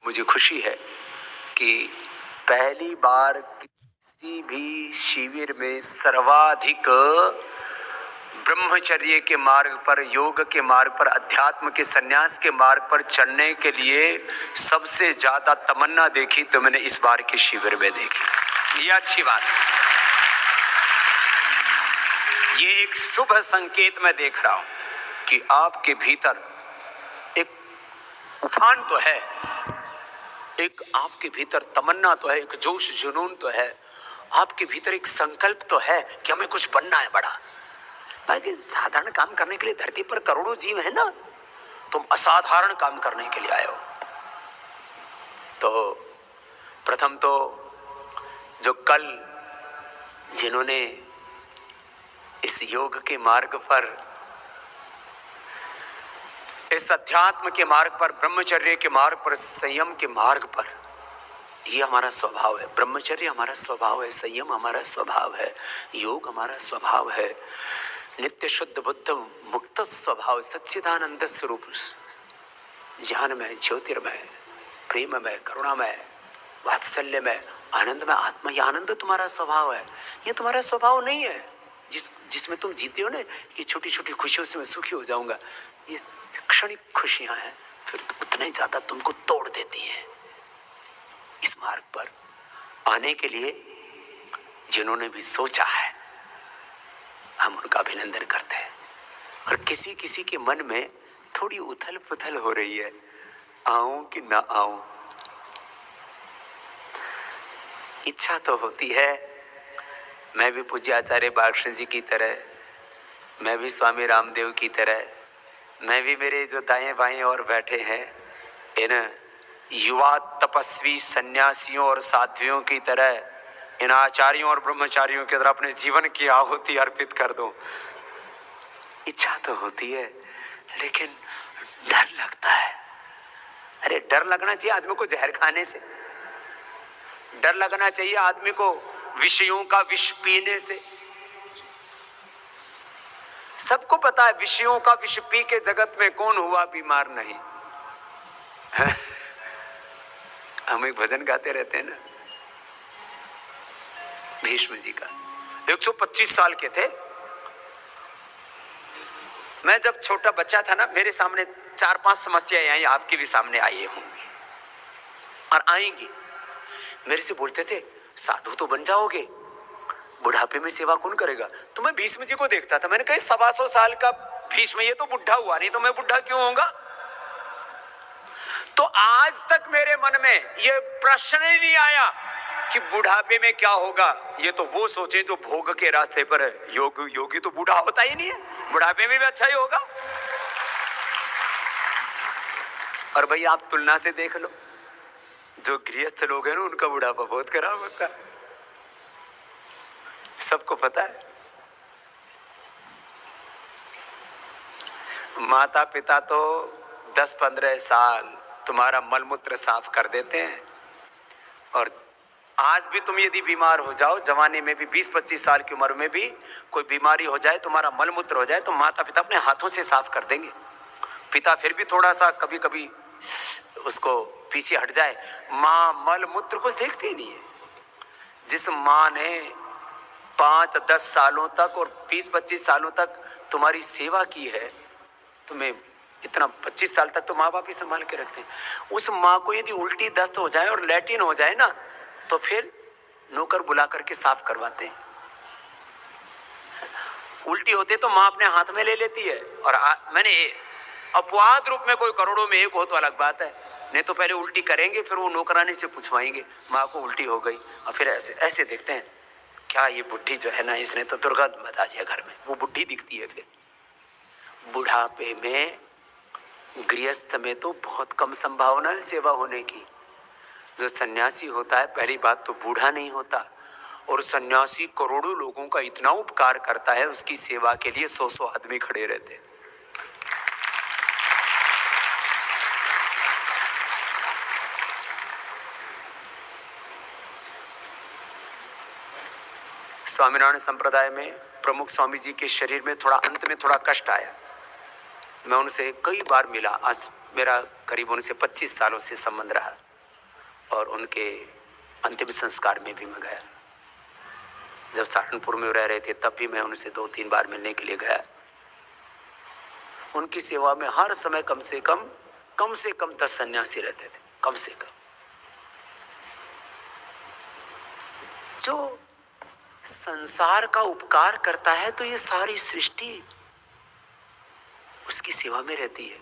मुझे खुशी है कि पहली बार किसी भी शिविर में सर्वाधिक ब्रह्मचर्य के मार्ग पर, योग के मार्ग पर, अध्यात्म के संन्यास के मार्ग पर चलने के लिए सबसे ज्यादा तमन्ना देखी तो मैंने इस बार के शिविर में देखी। ये अच्छी बात है, ये एक शुभ संकेत मैं देख रहा हूं कि आपके भीतर एक उफान तो है, एक आपके भीतर तमन्ना तो है, एक जोश जुनून तो है, आपके भीतर एक संकल्प तो है कि हमें कुछ बनना है बड़ा। बाकी साधारण काम करने के लिए धरती पर करोड़ों जीव है ना, तुम असाधारण काम करने के लिए आए हो। तो प्रथम तो जो कल जिन्होंने इस योग के मार्ग पर, इस अध्यात्म के मार्ग पर, ब्रह्मचर्य के मार्ग पर, संयम के मार्ग पर, ये हमारा स्वभाव है। ब्रह्मचर्य हमारा स्वभाव है, संयम हमारा स्वभाव है, योग हमारा स्वभाव है, नित्य शुद्ध बुद्ध मुक्त स्वभाव, सच्चिदानंद स्वरूप, ज्ञानमय, ज्योतिर्मय, प्रेममय, करुणामय, वात्सल्यमय, आनंदमय आत्मा, ये आनंद तुम्हारा स्वभाव है। ये तुम्हारा स्वभाव नहीं है जिसमें तुम जीते हो ना कि छोटी छोटी खुशियों से मैं सुखी हो जाऊंगा। ये क्षणिक खुशियां हैं, फिर उतना ही ज्यादा तुमको तोड़ देती हैं। इस मार्ग पर आने के लिए जिन्होंने भी सोचा है, हम उनका अभिनंदन करते हैं। और किसी किसी के मन में थोड़ी उथल पुथल हो रही है, आऊं कि ना आऊं। इच्छा तो होती है, मैं भी पूज्य आचार्य बालकृष्ण जी की तरह, मैं भी स्वामी रामदेव की तरह, मैं भी मेरे जो दाएं बाएं और बैठे हैं इन युवा तपस्वी सन्यासियों और साध्वियों की तरह, इन आचार्यों और ब्रह्मचारियों की तरह अपने जीवन की आहुति अर्पित कर दूं। इच्छा तो होती है, लेकिन डर लगता है। अरे डर लगना चाहिए आदमी को जहर खाने से, डर लगना चाहिए आदमी को विषयों का विष पीने से। सबको पता है विषयों का विष पी के जगत में कौन हुआ बीमार नहीं। हम एक भजन गाते रहते हैं ना, भीष्म जी का, 125 साल के थे। मैं जब छोटा बच्चा था ना, मेरे सामने 4-5 समस्याएं आई, आपके भी सामने आई होंगी और आएंगी। मेरे से बोलते थे साधु तो बन जाओगे, बुढ़ापे में सेवा कौन करेगा। तो मैं भीष्म जी को देखता था, मैंने कहा 125 साल का भीष्म, ये तो बुढ़ा हुआ नहीं, तो मैं बुढ़ा क्यों होऊंगा। तो आज तक मेरे मन में ये प्रश्न ही नहीं आया कि बुढ़ापे में क्या होगा। ये तो वो सोचे जो भोग के रास्ते पर है। योगी तो बूढ़ा होता ही नहीं है, बुढ़ापे में भी अच्छा ही होगा। और भाई आप तुलना से देख लो, जो गृहस्थ लोग हैं ना, उनका बुढ़ापा बहुत खराब होता है, सबको पता है। माता पिता तो 10-15 साल तुम्हारा मलमूत्र साफ कर देते हैं, और आज भी तुम यदि बीमार हो जाओ, जवानी में भी 20-25 साल की उम्र में भी कोई बीमारी हो जाए, तुम्हारा मलमूत्र हो जाए, तो माता पिता अपने हाथों से साफ कर देंगे। पिता फिर भी थोड़ा सा कभी कभी उसको पीछे हट जाए, माँ मलमूत्र को देखती ही नहीं है। जिस माँ ने 5-10 सालों तक और 20-25 सालों तक तुम्हारी सेवा की है, तुम्हें इतना 25 साल तक तो माँ बाप ही संभाल के रखते हैं, उस माँ को यदि उल्टी दस्त हो जाए और लैट्रिन हो जाए ना, तो फिर नौकर बुला करके साफ करवाते हैं। उल्टी होते तो माँ अपने हाथ में ले लेती है, और मैंने अपवाद रूप में कोई करोड़ों में एक हो तो अलग बात है, नहीं तो पहले उल्टी करेंगे, फिर वो नौकरानी से पूछवाएंगे माँ को उल्टी हो गई, और फिर ऐसे ऐसे देखते हैं क्या ये बुढ़ी जो है ना, इसने तो दुर्गंध मचा दिया घर में, वो बुढ़ी दिखती है। फिर बुढ़ापे में गृहस्थ में तो बहुत कम संभावना है सेवा होने की। जो सन्यासी होता है, पहली बात तो बूढ़ा नहीं होता, और सन्यासी करोड़ों लोगों का इतना उपकार करता है, उसकी सेवा के लिए 100 आदमी खड़े रहते हैं। स्वामीनारायण संप्रदाय में प्रमुख स्वामी जी के शरीर में थोड़ा अंत में थोड़ा कष्ट आया। मैं उनसे कई बार मिला, आज मेरा करीब उनसे 25 सालों से संबंध रहा और उनके अंतिम संस्कार में भी मैं गया। जब सहारनपुर में रह रहे थे तब भी मैं उनसे 2-3 बार मिलने के लिए गया। उनकी सेवा में हर समय कम से कम 10 सन्यासी रहते थे, कम से कम। जो संसार का उपकार करता है तो ये सारी सृष्टि उसकी सेवा में रहती है।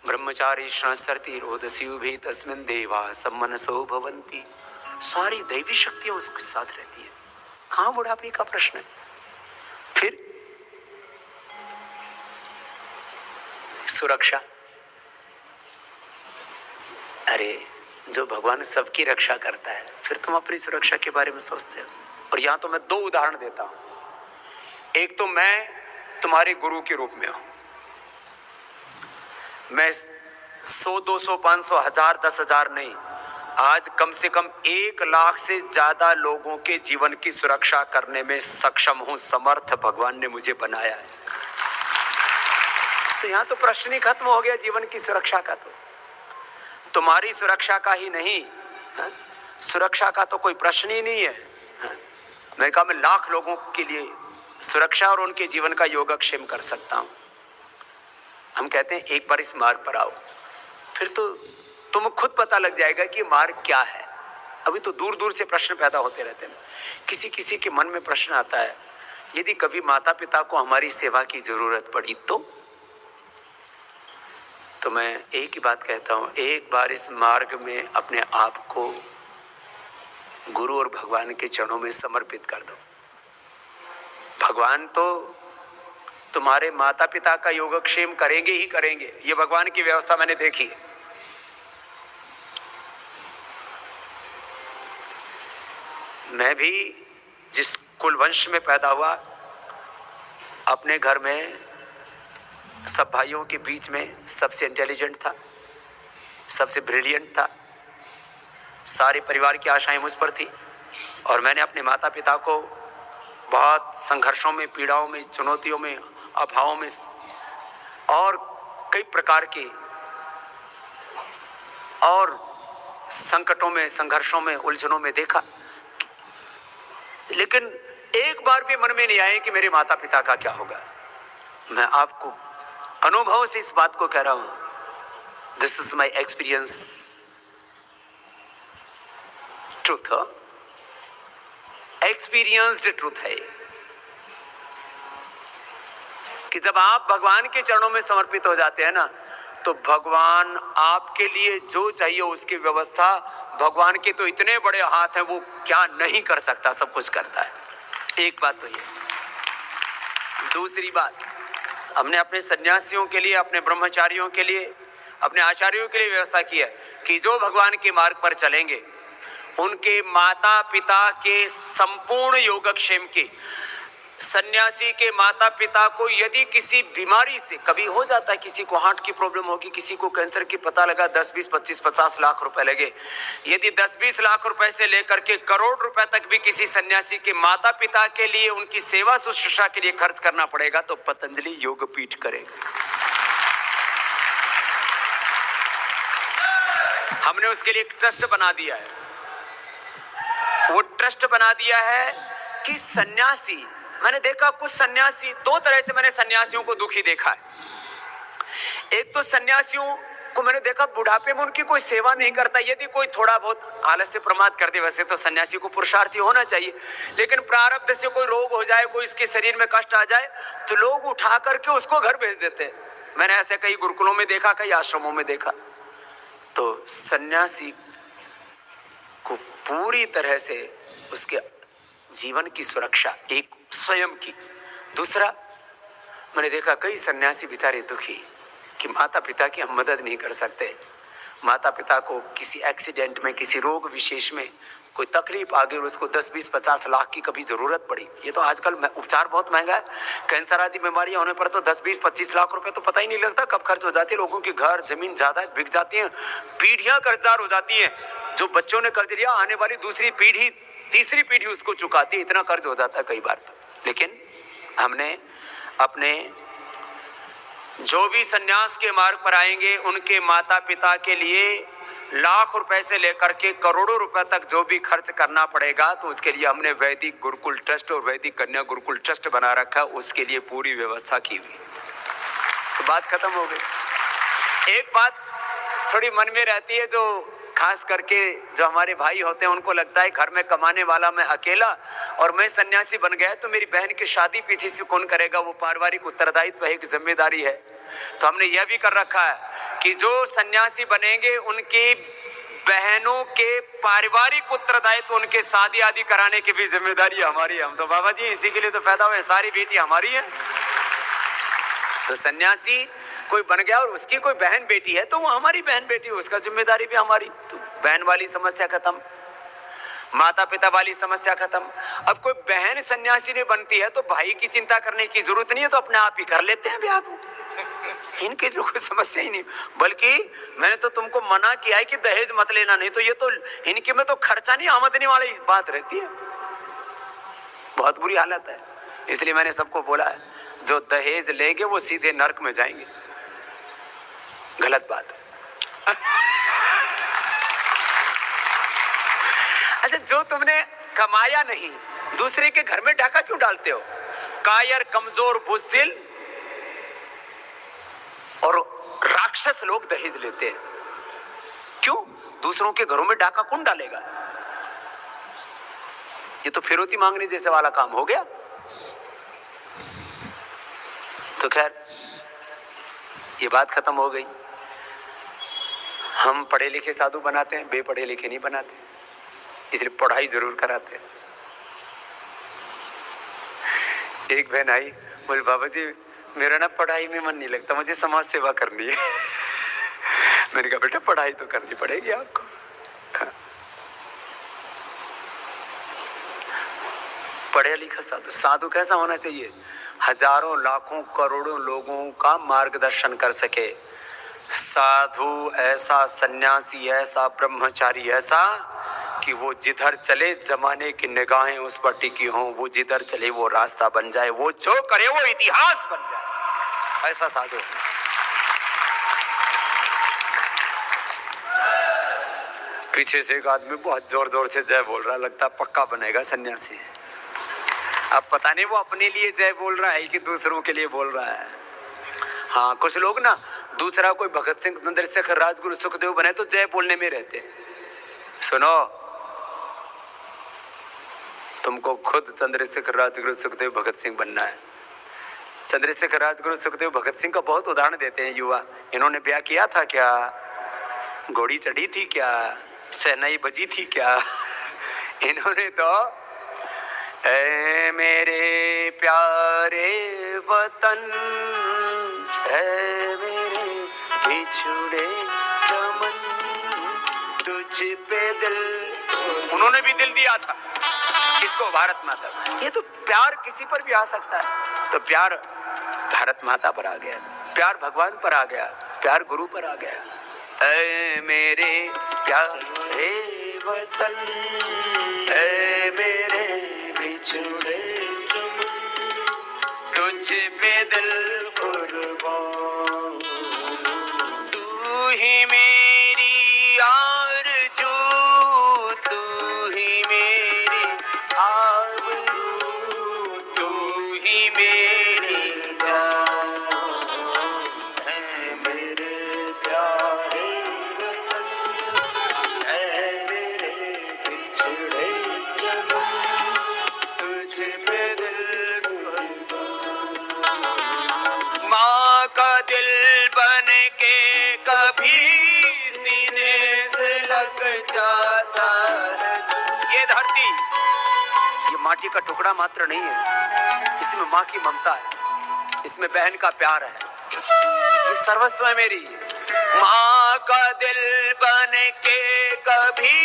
ब्रह्मचारी सरती रोदसी उभे तस्मिन् देवा सम्मनसो भवन्ति। सारी दैवी शक्तियां उसके साथ रहती है। कहां बुढ़ापे का प्रश्न है? फिर सुरक्षा, अरे जो भगवान सबकी रक्षा करता है फिर तुम अपनी सुरक्षा के बारे में सोचते हो। और यहां तो मैं 2 उदाहरण देता हूं। एक तो मैं तुम्हारे गुरु के रूप में हूं, मैं 100, 200, 500, 1000, 10,000 नहीं, आज कम से कम 1 लाख से ज्यादा लोगों के जीवन की सुरक्षा करने में सक्षम हूं, समर्थ भगवान ने मुझे बनाया है। तो यहां तो प्रश्न ही खत्म हो गया जीवन की सुरक्षा का। तो तुम्हारी सुरक्षा का ही नहीं, सुरक्षा का तो कोई प्रश्न ही नहीं है। मैंने कहा मैं लाख लोगों के लिए सुरक्षा और उनके जीवन का योगक्षेम कर सकता हूं। हम कहते हैं एक बार इस मार्ग पर आओ, फिर तो तुम खुद पता लग जाएगा कि मार्ग क्या है। अभी तो दूर दूर से प्रश्न पैदा होते रहते हैं। किसी किसी के मन में प्रश्न आता है, यदि कभी माता पिता को हमारी सेवा की जरूरत पड़ी तो मैं एक ही बात कहता हूं, एक बार इस मार्ग में अपने आप को गुरु और भगवान के चरणों में समर्पित कर दो। भगवान तो तुम्हारे माता पिता का योगक्षेम करेंगे ही करेंगे, ये भगवान की व्यवस्था मैंने देखी है। मैं भी जिस कुल वंश में पैदा हुआ, अपने घर में सब भाइयों के बीच में सबसे इंटेलिजेंट था, सबसे ब्रिलियंट था, सारे परिवार की आशाएं मुझ पर थी। और मैंने अपने माता पिता को बहुत संघर्षों में, पीड़ाओं में, चुनौतियों में, अभावों में और कई प्रकार के और संकटों में, संघर्षों में, उलझनों में देखा। लेकिन एक बार भी मन में नहीं आया कि मेरे माता पिता का क्या होगा। मैं आपको अनुभव से इस बात को कह रहा हूं, this is my experience truth, experienced truth है कि जब आप भगवान के चरणों में समर्पित हो जाते हैं ना, तो भगवान आपके लिए जो चाहिए उसकी व्यवस्था, भगवान के तो इतने बड़े हाथ हैं, वो क्या नहीं कर सकता, सब कुछ करता है। एक बात तो ये। दूसरी बात, हमने अपने सन्यासियों के लिए, अपने ब्रह्मचारियों के लिए, अपने आचार्यों के लिए व्यवस्था की है कि जो भगवान के मार्ग पर चलेंगे उनके माता पिता के संपूर्ण योगक्षेम की, सन्यासी के माता पिता को यदि किसी बीमारी से, कभी हो जाता है किसी को हार्ट की प्रॉब्लम होगी, किसी को कैंसर की, पता लगा 10, 20, 25, 50 लाख रुपए लगे, यदि 10-20 लाख रुपए से लेकर के करोड़ रुपए तक भी किसी सन्यासी के माता पिता के लिए, उनकी सेवा शुश्रूषा के लिए खर्च करना पड़ेगा तो पतंजलि योगपीठ करेगा। हमने उसके लिए एक ट्रस्ट बना दिया है। वो ट्रस्ट बना दिया है कि सन्यासी, मैंने देखा कुछ सन्यासी, 2 तरह से मैंने सन्यासियों को दुखी देखा है। एक तो सन्यासियों को मैंने देखा बुढ़ापे में उनकी कोई सेवा नहीं करता। यदि कोई थोड़ा बहुत आलस्य प्रमाद कर दे, वैसे तो सन्यासी को पुरुषार्थी होना चाहिए, लेकिन प्रारब्ध से कोई रोग हो जाए, कोई इसके शरीर में कष्ट आ जाए तो लोग उठा करके उसको घर भेज देते हैं। मैंने ऐसे कई गुरुकुलों में देखा, कई आश्रमों में देखा। तो सन्यासी को पूरी तरह से उसके जीवन की सुरक्षा एक स्वयं की। दूसरा, मैंने देखा कई सन्यासी बेचारे दुखी कि माता पिता की हम मदद नहीं कर सकते। माता पिता को किसी एक्सीडेंट में, किसी रोग विशेष में कोई तकलीफ आ गई और उसको 10, 20, 50 लाख की कभी जरूरत पड़ी। ये तो आजकल उपचार बहुत महंगा है, कैंसर आदि बीमारियां होने पर तो 10, 20, 25 लाख रुपए तो पता ही नहीं लगता कब खर्च हो जाती है। लोगों के घर, जमीन, जायदाद बिक जाती हैं, पीढ़ियां कर्जदार हो जाती हैं। जो बच्चों ने कर्ज लिया, आने वाली दूसरी पीढ़ी, तीसरी पीढ़ी उसको चुकाती है, इतना कर्ज हो जाता है कई बार तो। लेकिन हमने अपने जो भी सन्यास के मार्ग पर आएंगे उनके माता पिता के लिए लाख रुपए से लेकर के करोड़ों रुपए तक जो भी खर्च करना पड़ेगा, तो उसके लिए हमने वैदिक गुरुकुल ट्रस्ट और वैदिक कन्या गुरुकुल ट्रस्ट बना रखा, उसके लिए पूरी व्यवस्था की हुई। तो बात खत्म हो गई। एक बात थोड़ी मन में रहती है, जो खास करके जो हमारे भाई होते हैं उनको लगता है घर में कमाने वाला मैं अकेला, और मैं सन्यासी बन गया तो मेरी बहन की शादी पीछे से कौन करेगा, वो पारिवारिक उत्तरदायित्व एक जिम्मेदारी है। तो हमने यह भी कर रखा है कि जो सन्यासी बनेंगे उनकी बहनों के पारिवारिक उत्तरदायित्व, उनके शादी आदि कराने की भी जिम्मेदारी हमारी है। हम तो बाबा जी इसी के लिए तो पैदा हुए, सारी बेटी हमारी है। तो सन्यासी कोई बन गया और उसकी कोई बहन बेटी है तो वो हमारी बहन बेटी है, उसका जिम्मेदारी भी हमारी। तो बहन वाली समस्या खत्म, माता पिता वाली समस्या खत्म। अब कोई बहन सन्यासी नहीं बनती है तो भाई की चिंता करने की जरूरत नहीं है, तो अपने आप ही कर लेते हैं ब्याह। इनके जो कोई समस्या ही नहीं। बल्कि मैंने तो तुमको मना किया है कि दहेज मत लेना, नहीं तो ये तो इनके में तो खर्चा नहीं आमदनी वाली बात रहती है। बहुत बुरी हालत है। इसलिए मैंने सबको बोला है, जो दहेज लेंगे वो सीधे नरक में जाएंगे। गलत बात है। अच्छा, जो तुमने कमाया नहीं दूसरे के घर में डाका क्यों डालते हो? कायर, कमजोर, बुज़दिल और राक्षस लोग दहेज लेते हैं। क्यों? दूसरों के घरों में डाका कौन डालेगा? ये तो फिरौती मांगने जैसे वाला काम हो गया। तो खैर ये बात खत्म हो गई। हम पढ़े लिखे साधु बनाते हैं, बेपढ़े लिखे नहीं बनाते, इसलिए पढ़ाई जरूर कराते हैं। एक बहन आई, बोले बाबा जी मेरा ना पढ़ाई में मन नहीं लगता, मुझे समाज सेवा करनी है। मैंने कहा बेटा पढ़ाई तो करनी पड़ेगी आपको। पढ़े लिखा साधु, साधु कैसा होना चाहिए? हजारों लाखों करोड़ों लोगों का मार्गदर्शन कर सके। साधु ऐसा, सन्यासी ऐसा, ब्रह्मचारी ऐसा कि वो जिधर चले जमाने की निगाहें उस पर टिकी हों, वो जिधर चले वो रास्ता बन जाए, वो जो करे वो इतिहास बन जाए, ऐसा साधु। पीछे से एक आदमी बहुत जोर जोर से जय बोल रहा, लगता पक्का बनेगा सन्यासी। अब पता नहीं वो अपने लिए जय बोल रहा है कि दूसरों के लिए बोल रहा है। हाँ, कुछ लोग ना दूसरा कोई भगत सिंह, चंद्रशेखर, राजगुरु, सुखदेव बने तो जय बोलने में रहते। सुनो, तुमको खुद चंद्रशेखर, राजगुरु, सुखदेव, भगत सिंह बनना है। चंद्रशेखर, राजगुरु, सुखदेव, भगत सिंह का बहुत उदाहरण देते हैं युवा। इन्होंने ब्याह किया था क्या? घोड़ी चढ़ी थी क्या? शहनाई बजी थी क्या? इन्होंने तो ऐ मेरे प्यारे वतन, ऐ मेरे बिछुड़े चमन, तुझ पे दिल, उन्होंने भी दिल दिया था। किसको? भारत माता। ये तो प्यार किसी पर भी आ सकता है। तो प्यार भारत माता पर आ गया, प्यार भगवान पर आ गया, प्यार गुरु पर आ गया। ऐ मेरे प्यारे वतन, ऐ मेरे बिछुड़े, तुझ पे दिल कुर्बान, तू ही मेरी आरज़ू, तू ही मेरी आबरू, तू ही मेरी जान, है मेरे प्यारे वतन, है मेरे बिछड़े चमन, तुझ पे दिल कुर्बान। माँ का दिल बन के कभी सीने से लग जाता है। ये धरती, ये माटी का टुकड़ा मात्र नहीं है, इसमें माँ की ममता है, इसमें बहन का प्यार है, ये सर्वस्व है मेरी। माँ का दिल बन के कभी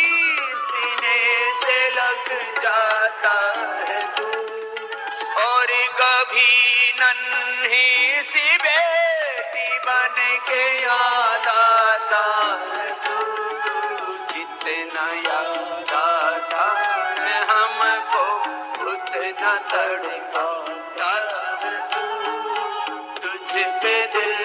सीने से लग जाता है तू, और कभी नन्ही सी बेटी बन के याद आता है तू, जितना याद आता है हमको उतना तड़पाता है तू, तुझ पे दिल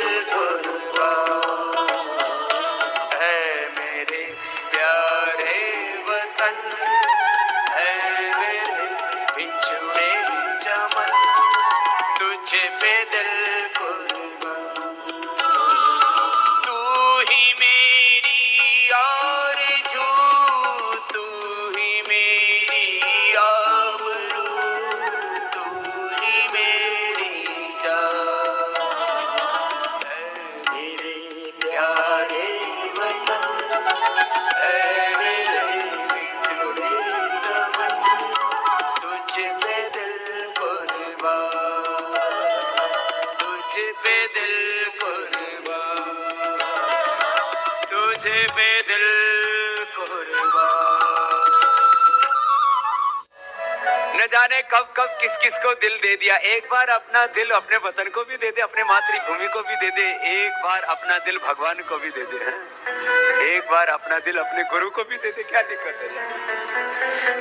दे बेदिल कुर्बान। न जाने कब कब किस किस को दिल दे दिया। एक बार अपना दिल अपने वतन को भी दे दे, अपने मातृभूमि को भी दे दे, एक बार अपना दिल भगवान को भी दे दे, एक बार अपना दिल अपने गुरु को भी दे दे, क्या दिक्कत है।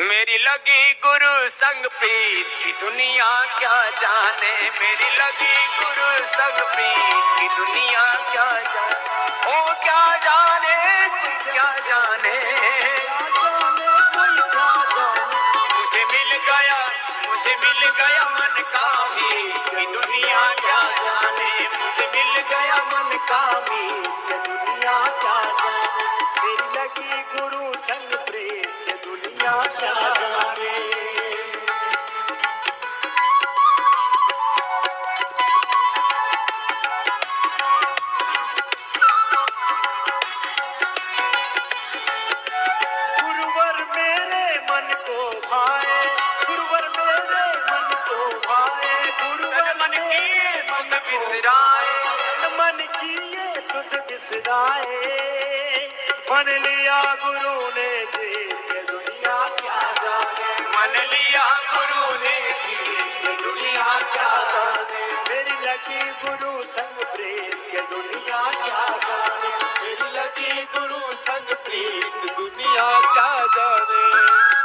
मेरी लगी गुरु संग प्रीत की दुनिया क्या जाने, मेरी लगी गुरु संग प्रीत की दुनिया क्या जाने, ओ क्या जाने क्या जाने, मुझे मिल गया मन का मीत की दुनिया क्या जाने, मुझे मिल गया मन का मीत की दुनिया क्या जाने, मेरी लगी गुरु संग प्रीत की दुनिया क्या जाने। गुरुवर मेरे मन को भाए, गुरुवर मेरे मन को भाए, गुरुवर मन किए सुध बिसराए, मन किए सुध बिसराए, मन लिया गुरु ने जी ये दुनिया क्या जाने, मन लिया गुरु ने जी ये दुनिया क्या जाने, मेरी लगी गुरु संग प्रीत ये दुनिया क्या जाने, मेरी लगी गुरु संग प्रीत दुनिया क्या जाने।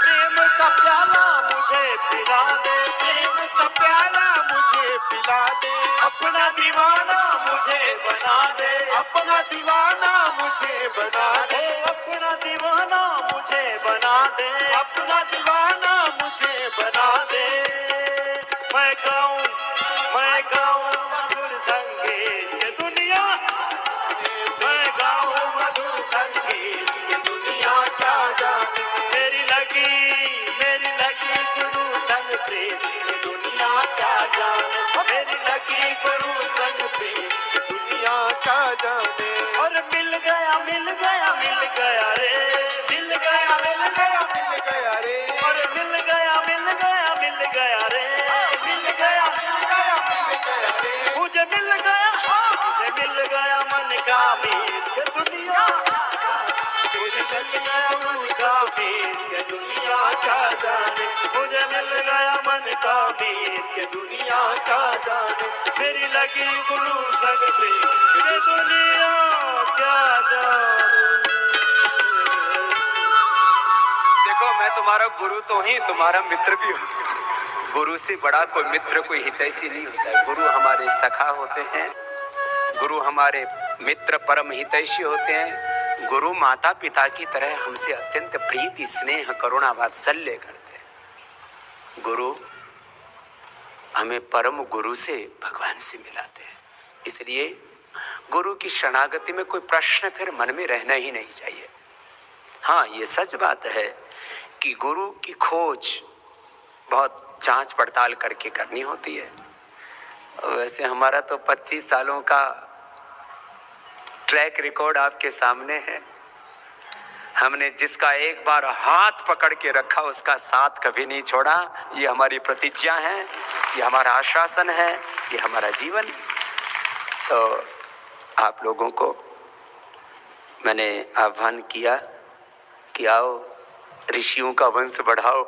प्रेम का प्याला मुझे पिला दे, प्रेम का प्याला मुझे पिला दे, अपना दीवाना मुझे बना दे, अपना दीवाना मुझे बना दे, अपना दीवाना मुझे बना दे, अपना दीवाना मुझे बना दे। मैं गाऊं मधुर संगीत ये दुनिया, मैं गाऊं मधुर संगीत ये दुनिया क्या जाने, मेरी लगी गुरु संग प्रीत ये दुनिया क्या जाने, मेरी लगी गुरु संग प्रीत ये दुनिया क्या जाने। और मिल गया रे, मिल गया रे, और मिल गया रे, मुझे मिल गया मन का मीत ये दुनिया, मुझे मिल गया मन का मीत ये दुनिया क्या जाने, मुझे मिल गया मन का मीत ये दुनिया क्या जाने, मेरी लगी गुरु संग प्रीत ये दुनिया क्या जाने। देखो मैं तुम्हारा गुरु तो ही तुम्हारा मित्र भी हूँ। गुरु से बड़ा कोई मित्र कोई हितैषी नहीं होता है। गुरु हमारे सखा होते हैं, गुरु हमारे मित्र परम हितैषी होते हैं। गुरु माता पिता की तरह हमसे अत्यंत प्रीति स्नेह करुणा वात्सल्य करते हैं। गुरु हमें परम गुरु से भगवान से मिलाते हैं। इसलिए गुरु की शरणागति में कोई प्रश्न फिर मन में रहना ही नहीं चाहिए। हाँ, ये सच बात है कि गुरु की खोज बहुत जांच पड़ताल करके करनी होती है। वैसे हमारा तो 25 सालों का ट्रैक रिकॉर्ड आपके सामने है। हमने जिसका एक बार हाथ पकड़ के रखा उसका साथ कभी नहीं छोड़ा। ये हमारी प्रतिज्ञा है, ये हमारा आश्वासन है, ये हमारा जीवन। तो आप लोगों को मैंने आह्वान किया कि आओ ऋषियों का वंश बढ़ाओ।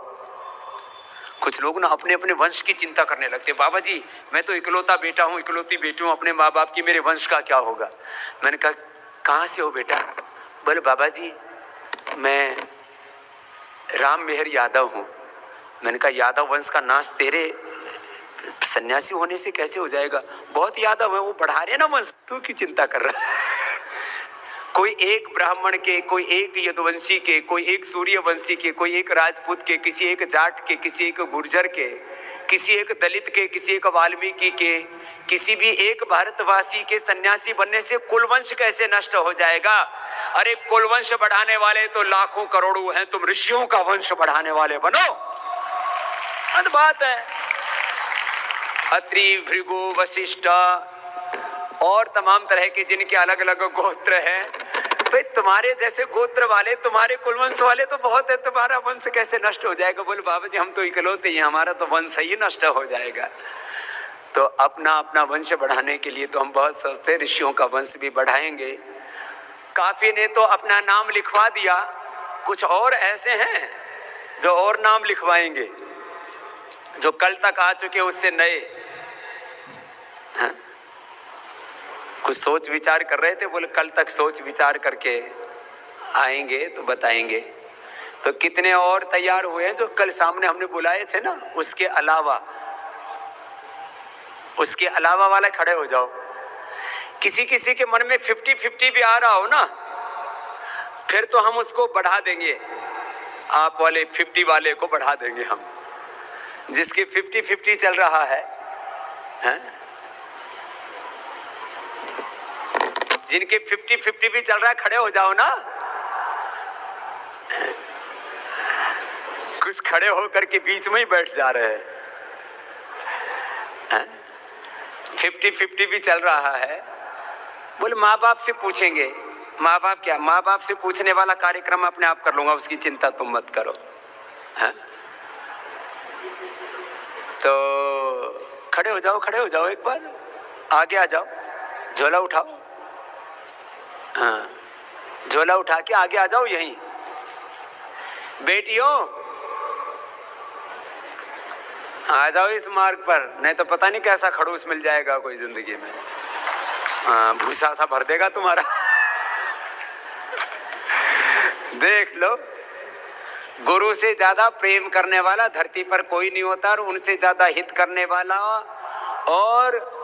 कुछ लोग ना अपने अपने वंश की चिंता करने लगते। बाबा जी मैं तो इकलौता बेटा हूँ, इकलौती बेटी हूँ अपने माँ बाप की, मेरे वंश का क्या होगा। मैंने कहा कहाँ से हो बेटा। बोले बाबा जी मैं राम मेहर यादव हूँ। मैंने कहा यादव वंश का नाश तेरे सन्यासी होने से कैसे हो जाएगा। बहुत यादव है, वो बढ़ा रहे ना वंश, तू की चिंता कर रहा है। कोई एक ब्राह्मण के, कोई एक यदुवंशी के, कोई एक सूर्यवंशी के, कोई एक राजपूत के, किसी एक जाट के, किसी एक गुर्जर के, किसी एक दलित के, किसी एक वाल्मीकि के, किसी भी एक भारतवासी के सन्यासी बनने से कुलवंश कैसे नष्ट हो जाएगा। अरे कुलवंश बढ़ाने वाले तो लाखों करोड़ों हैं, तुम ऋषियों का वंश बढ़ाने वाले बनो। बात है। अत्रि भृगु वशिष्ठ और तमाम तरह के जिनके अलग अलग गोत्र हैं, भाई तुम्हारे जैसे गोत्र वाले, तुम्हारे कुलवंश वाले तो बहुत है, तुम्हारा वंश कैसे नष्ट हो जाएगा। बोले बाबा जी हम तो इकलौते हैं, हमारा तो वंश ही नष्ट हो जाएगा। तो अपना अपना वंश बढ़ाने के लिए तो हम बहुत सोचते हैं ऋषियों का वंश भी बढ़ाएंगे। काफी ने तो अपना नाम लिखवा दिया, कुछ और ऐसे हैं जो और नाम लिखवाएंगे, जो कल तक आ चुके उससे नए। हाँ? कुछ सोच विचार कर रहे थे, बोले कल तक सोच विचार करके आएंगे तो बताएंगे। तो कितने और तैयार हुए हैं जो कल सामने हमने बुलाए थे ना, उसके अलावा वाले खड़े हो जाओ। किसी किसी के मन में 50-50 भी आ रहा हो ना, फिर तो हम उसको बढ़ा देंगे, आप वाले 50 वाले को बढ़ा देंगे हम। जिसके 50-50 चल रहा है, जिनके 50-50 भी चल रहा है, खड़े हो जाओ ना। कुछ खड़े होकर के बीच में ही बैठ जा रहे हैं। 50-50 भी चल रहा है। बोले माँ बाप से पूछेंगे, माँ बाप क्या, माँ बाप से पूछने वाला कार्यक्रम अपने आप कर लूंगा, उसकी चिंता तुम मत करो। है? तो खड़े हो जाओ, खड़े हो जाओ, एक बार आगे आ जाओ, झोला उठाओ। हाँ, झोला उठा के आगे आ जाओ। यहीं बेटियों आ जाओ इस मार्ग पर, नहीं तो पता नहीं कैसा खड़ूस मिल जाएगा कोई जिंदगी में। भूसा सा भर देगा तुम्हारा। देख लो, गुरु से ज्यादा प्रेम करने वाला धरती पर कोई नहीं होता, और उनसे ज्यादा हित करने वाला, और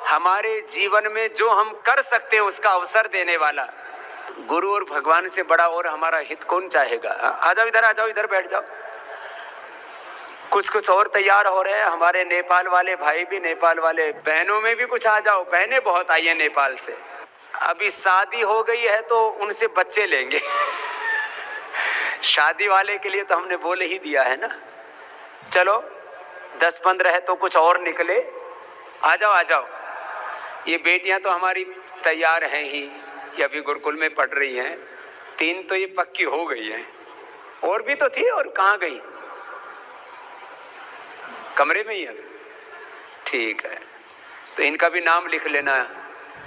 हमारे जीवन में जो हम कर सकते हैं उसका अवसर देने वाला गुरु और भगवान से बड़ा और हमारा हित कौन चाहेगा। आ जाओ इधर, आ जाओ इधर, बैठ जाओ। कुछ और तैयार हो रहे हैं हमारे नेपाल वाले भाई भी, नेपाल वाले बहनों में भी कुछ आ जाओ। बहनें बहुत आई है नेपाल से, अभी शादी हो गई है तो उनसे बच्चे लेंगे। शादी वाले के लिए तो हमने बोल ही दिया है ना। चलो 10-15 है तो कुछ और निकले। आ जाओ, आ जाओ। ये बेटियां तो हमारी तैयार हैं ही, ये अभी गुरुकुल में पढ़ रही हैं। 3 तो ये पक्की हो गई हैं, और भी तो थी, और कहाँ गई? कमरे में ही है। ठीक है, तो इनका भी नाम लिख लेना।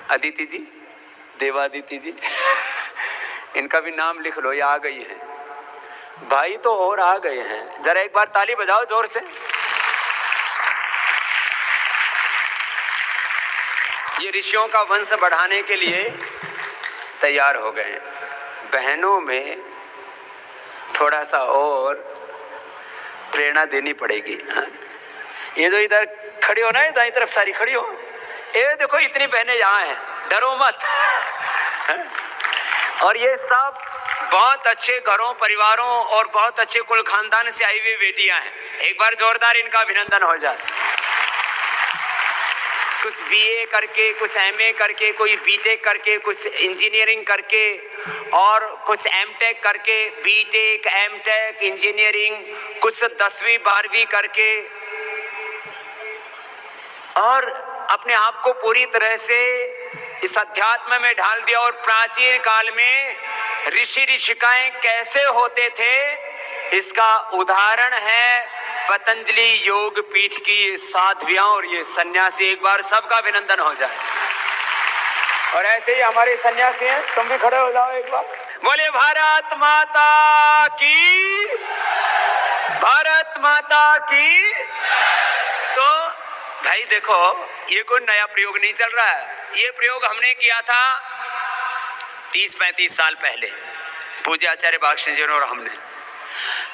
अदिति जी, देवादिति जी, इनका भी नाम लिख लो, ये आ गई हैं। भाई तो और आ गए हैं, जरा एक बार ताली बजाओ जोर से। ये ऋषियों का वंश बढ़ाने के लिए तैयार हो गए हैं। बहनों में थोड़ा सा और प्रेरणा देनी पड़ेगी। हाँ? ये जो इधर खड़ी हो ना, दाईं तरफ सारी खड़ी हो, ये देखो इतनी बहनें यहाँ हैं, डरो मत। और ये सब बहुत अच्छे घरों, परिवारों और बहुत अच्छे कुल खानदान से आई हुई बेटियां हैं। एक बार जोरदार इनका अभिनंदन हो जाए। कुछ बीए करके, कुछ एमए करके, कोई बीटेक करके, कुछ इंजीनियरिंग करके, और कुछ एमटेक करके, बीटेक, एमटेक, इंजीनियरिंग, कुछ 10वीं 12वीं करके, और अपने आप को पूरी तरह से इस अध्यात्म में ढाल दिया। और प्राचीन काल में ऋषि ऋषिकाएं कैसे होते थे, इसका उदाहरण है पतंजलि योग पीठ की ये साध्वियां और ये सन्यासी। एक बार सबका अभिनंदन हो जाए। और ऐसे ही हमारे सन्यासी हैं, तुम भी खड़े हो जाओ एक बार। बोले भारत माता की, भारत माता की। तो भाई देखो, ये कोई नया प्रयोग नहीं चल रहा है। ये प्रयोग हमने किया था 30-35 साल पहले, पूज्य आचार्य बागशी जी और हमने।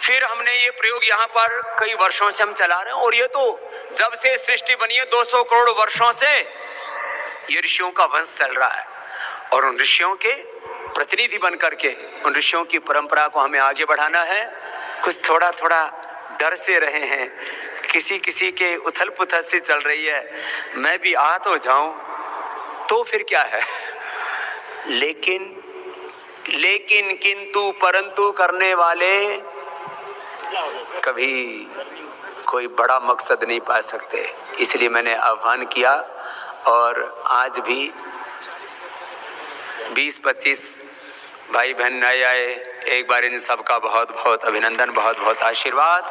फिर हमने ये प्रयोग यहाँ पर कई वर्षों से हम चला रहे हैं। और ये तो जब से सृष्टि बनी है 200 करोड़ वर्षों से ये ऋषियों का वंश चल रहा है। और उन ऋषियों के प्रतिनिधि बन करके उन ऋषियों की परंपरा को हमें आगे बढ़ाना है। कुछ थोड़ा थोड़ा डर से रहे हैं, किसी किसी के उथल पुथल से चल रही है, मैं भी आ तो जाऊं तो फिर क्या है। लेकिन किंतु परंतु करने वाले कभी कोई बड़ा मकसद नहीं पा सकते। इसलिए मैंने आह्वान किया। और आज भी 20-25 भाई बहन नए आए। एक बार इन सबका बहुत बहुत अभिनंदन, बहुत बहुत आशीर्वाद।